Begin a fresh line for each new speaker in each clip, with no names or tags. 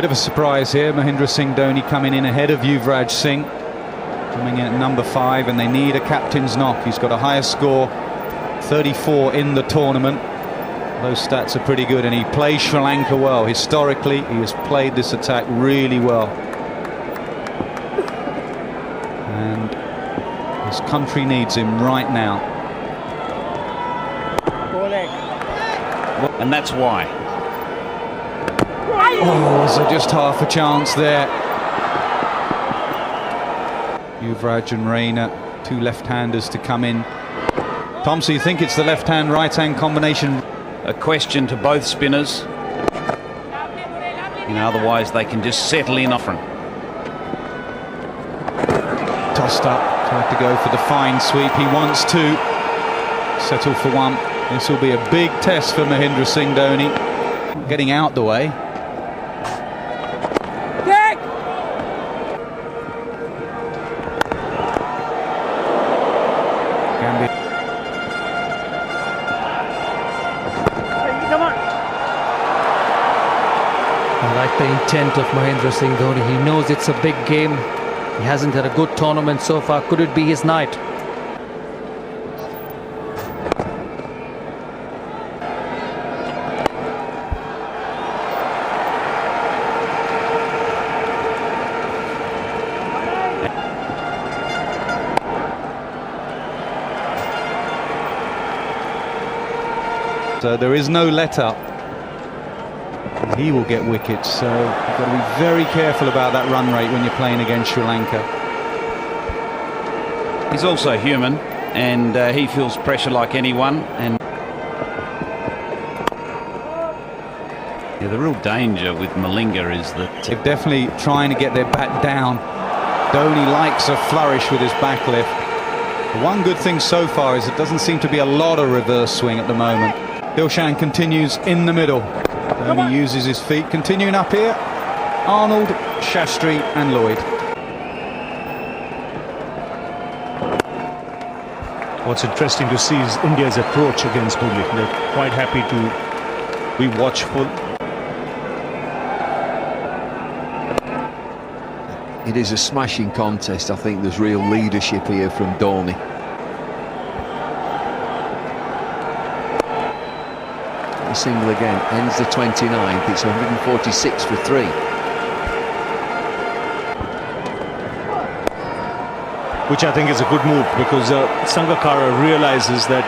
Bit of a surprise here. Mahendra Singh Dhoni coming in ahead of Yuvraj Singh, coming in at number 5, and they need a captain's knock. He's got a higher score, 34 in the tournament. Those stats are pretty good, and he plays Sri Lanka well. Historically, he has played this attack really well. And his country needs him right now.
And that's why.
Oh, so just half a chance there. Yuvraj and Raina, two left-handers to come in. Tom, so you think it's the left-hand, right-hand combination?
A question to both spinners. Otherwise they can just settle in often.
Tossed up, tried to go for the fine sweep. He wants to settle for one. This will be a big test for Mahendra Singh Dhoni. Getting out the way.
I like the intent of Mahendra Singh Dhoni. He knows it's a big game. He hasn't had a good tournament so far. Could it be his night?
So there is no let-up. He will get wickets, so you've got to be very careful about that run rate when you're playing against Sri Lanka.
He's also human, and he feels pressure like anyone. And yeah, the real danger with Malinga is that
they're definitely trying to get their bat down. Dhoni likes a flourish with his backlift. The one good thing so far is it doesn't seem to be a lot of reverse swing at the moment. Dilshan continues in the middle. Dhoni uses his feet. Continuing up here, Arnold, Shastri and Lloyd.
What's interesting to see is India's approach against Murli. They're quite happy to be watchful.
It is a smashing contest. I think there's real leadership here from Dhoni. The single again ends the 29th. It's 146 for 3.
Which I think is a good move, because Sangakkara realizes that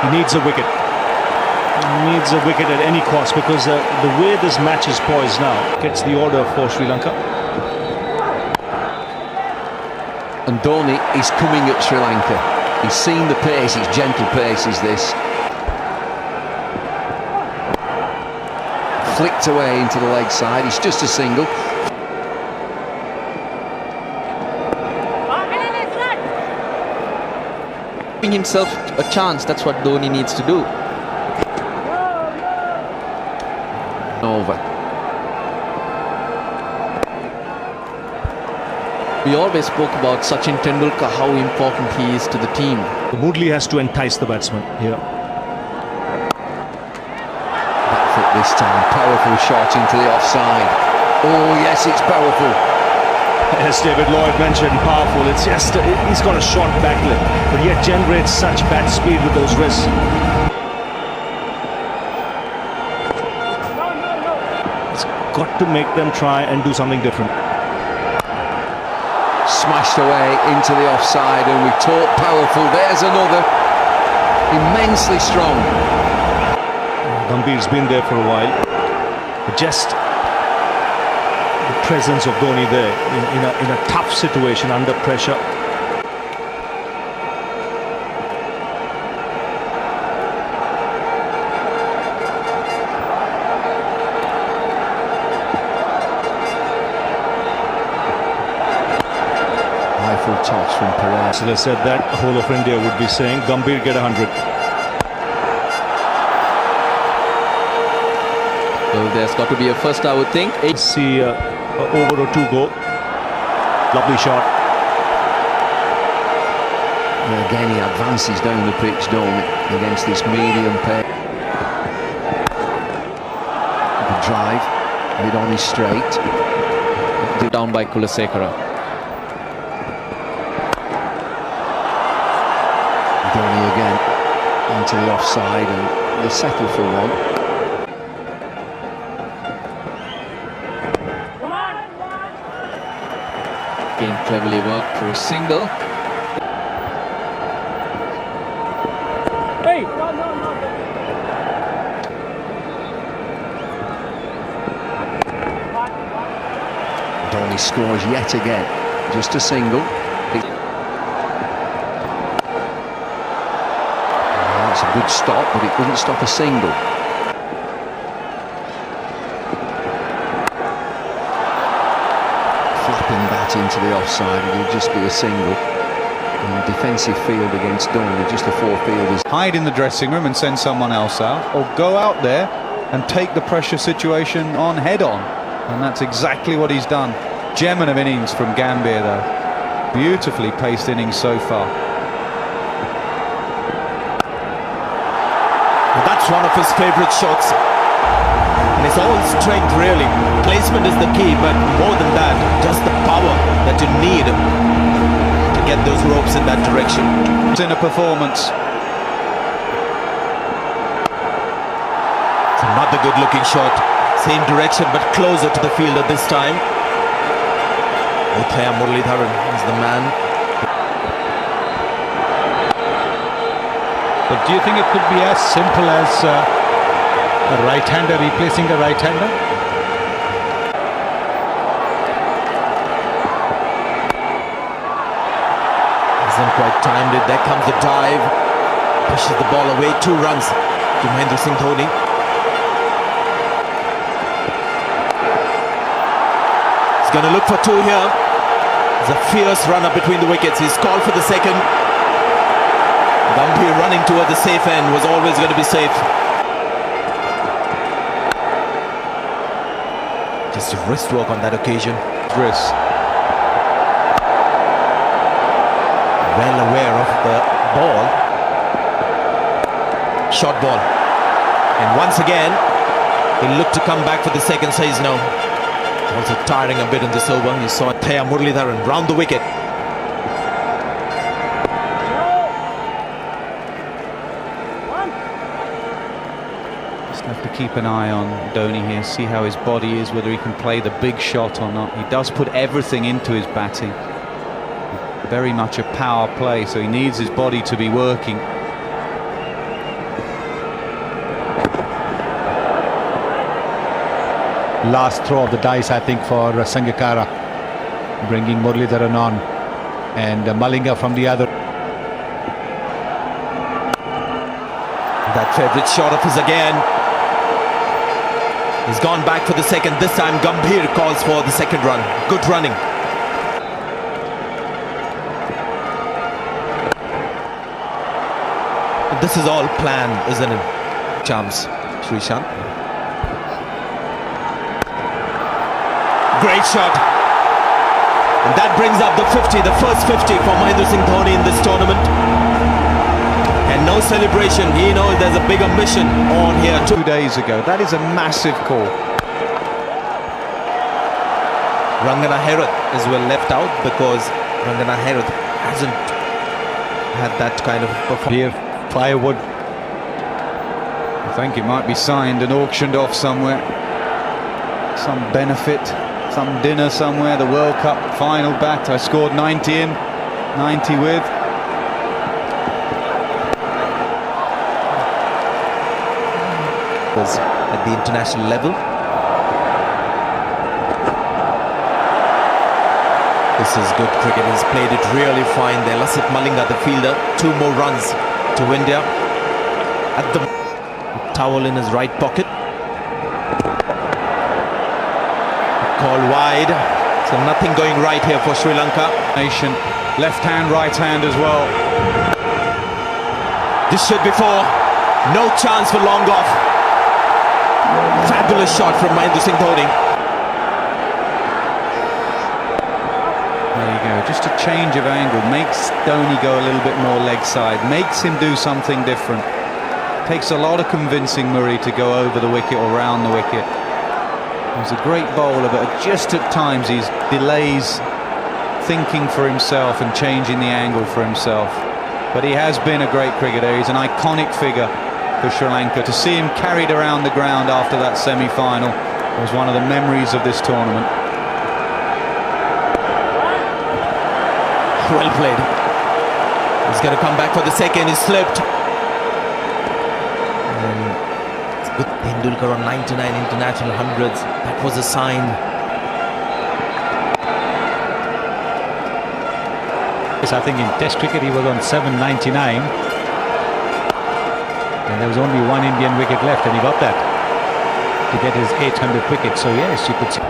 he needs a wicket. He needs a wicket at any cost, because the way this match is poised now gets the order for Sri Lanka.
And Dhoni is coming at Sri Lanka. He's seen the pace. It's gentle pace is this. Flicked away into the leg side. It's just a single. Giving himself a chance, that's what Dhoni needs to do. Over. We always spoke about Sachin Tendulkar, how important he is to the team.
Murli has to entice the batsman here.
This time, powerful shot into the offside. Oh yes, it's powerful.
As David Lloyd mentioned, powerful. It's just he's got a short backlip, but yet generates such bat speed with those wrists. It's got to make them try and do something different.
Smashed away into the offside, and we talk powerful. There's another. Immensely strong.
Gambhir's been there for a while, but just the presence of Dhoni there in a tough situation under pressure.
Rifle toss from Perez.
So they said that whole of India would be saying Gambhir get 100.
So there's got to be a first, I would think.
See over or 2 go. Lovely shot.
And again, he advances down the pitch, Dhoni, against this medium pace. The drive, mid on his straight. Down by Kulasekara. Dhoni again into the offside, and they settle for one. Again, cleverly worked for a single. Dhoni scores yet again, just a single. It's a good stop, but it couldn't stop a single. Flapping that into the offside, it would just be a single. And defensive field against Dhoni, just the four fielders.
Hide in the dressing room and send someone else out, or go out there and take the pressure situation on head on. And that's exactly what he's done. Gem of innings from Gambia, though. Beautifully paced innings so far.
That's one of his favourite shots. And it's all strength, really. Placement is the key, but more than that, just the power that you need to get those ropes in that direction.
It's in a performance.
It's another good-looking shot. Same direction, but closer to the fielder this time. Uthaya Muralidharan is the man.
But do you think it could be as simple as a right-hander replacing a right-hander?
Hasn't quite timed it. There comes the dive. Pushes the ball away. 2 runs to Mahendra Singh Dhoni. He's going to look for 2 here. There's a fierce runner between the wickets. He's called for the second. Gambhir running toward the safe end, was always going to be safe. Just a wrist work on that occasion.
Wrist.
Well aware of the ball. Short ball. And once again, he'll look to come back for the second, says no. Also tiring a bit in this over. You saw Uthaya Muralidharan round the wicket.
Just have to keep an eye on Dhoni here, see how his body is, whether he can play the big shot or not. He does put everything into his batting. Very much a power play, so he needs his body to be working.
Last throw of the dice, I think, for Sangakkara, bringing Muralidharan on, and Malinga from the other.
That favourite shot of his again. He's gone back for the second. This time Gambhir calls for the second run. Good running. This is all planned, isn't it? Chance, Srishant. Great shot. And that brings up the 50, the first 50 for Mahendra Singh Dhoni in this tournament. And no celebration. He knows there's a bigger mission on here.
2 days ago. That is a massive call.
Rangana Herath is well left out because Rangana Herath hasn't had that kind of performance.
Here, firewood.
I think it might be signed and auctioned off somewhere. Some benefit, some dinner somewhere. The World Cup final bat. I scored 90 in, 90 with.
At the international level. This is good cricket. He's played it really fine there. Lasith Malinga, the fielder, 2 more runs to India. At the towel in his right pocket. Call wide. So nothing going right here for Sri Lanka.
Nation, left hand, right hand as well.
This should be 4. No chance for long off. Fabulous shot from Mahendra Singh Dhoni.
There you go, just a change of angle. Makes Dhoni go a little bit more leg side. Makes him do something different. Takes a lot of convincing Murray to go over the wicket or round the wicket. He's a great bowler, but just at times he delays thinking for himself and changing the angle for himself. But he has been a great cricketer. He's an iconic figure for Sri Lanka. To see him carried around the ground after that semi-final was one of the memories of this tournament.
Well played. He's going to come back for the second. He slipped. It's good. Tendulkar on 99 international hundreds. That was a sign.
Yes, I think in Test cricket he was on 799, and there was only one Indian wicket left, and he got that to get his 800th wicket. So yes, you could say.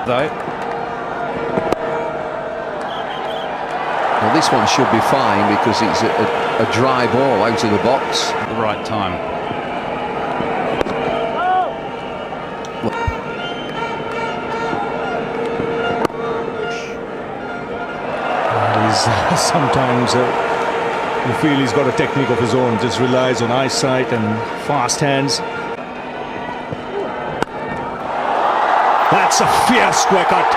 Though.
Well, this one should be fine because it's a dry ball out of the box.
At the right time.
Sometimes you feel he's got a technique of his own, just relies on eyesight and fast hands. That's a fierce square cut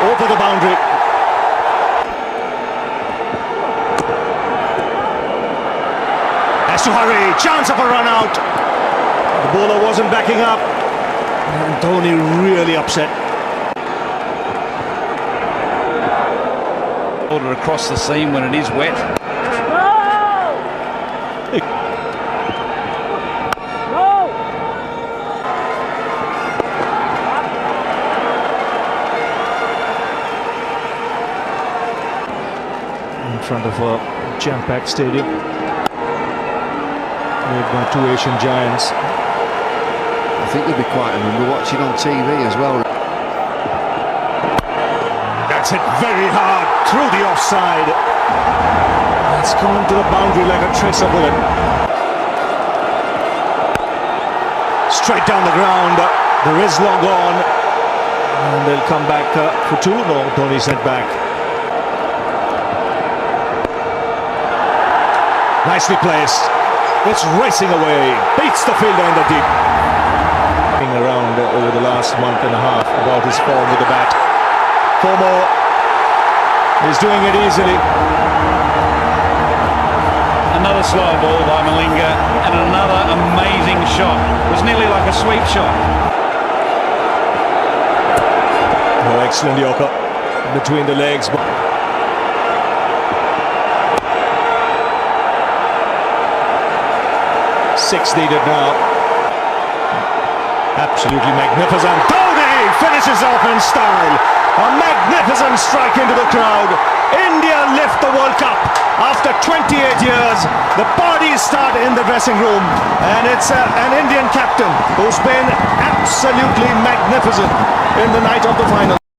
over the boundary. Has to hurry, chance of a run out. The bowler wasn't backing up, and Dhoni really upset.
Order across the seam when it is wet.
In front of a jam-packed stadium, made by two Asian giants.
I think they'll be quite a number watching on TV as well.
That's hit very hard through the offside. It's gone to the boundary like a tracer bullet. Straight down the ground. The wrist long gone. And they'll come back for two. No, Dhoni sent back. Nicely placed. It's racing away. Beats the fielder in the deep. Around over the last month and a half about his form with the bat. Four more. He's doing it easily.
Another slow ball by Malinga and another amazing shot. It was nearly like a sweep shot.
Oh, excellent Yorker between the legs. Six needed now. Absolutely magnificent. Dhoni finishes off in style. A magnificent strike into the crowd. India lift the World Cup after 28 years. The parties start in the dressing room, and it's an Indian captain who's been absolutely magnificent in the night of the final.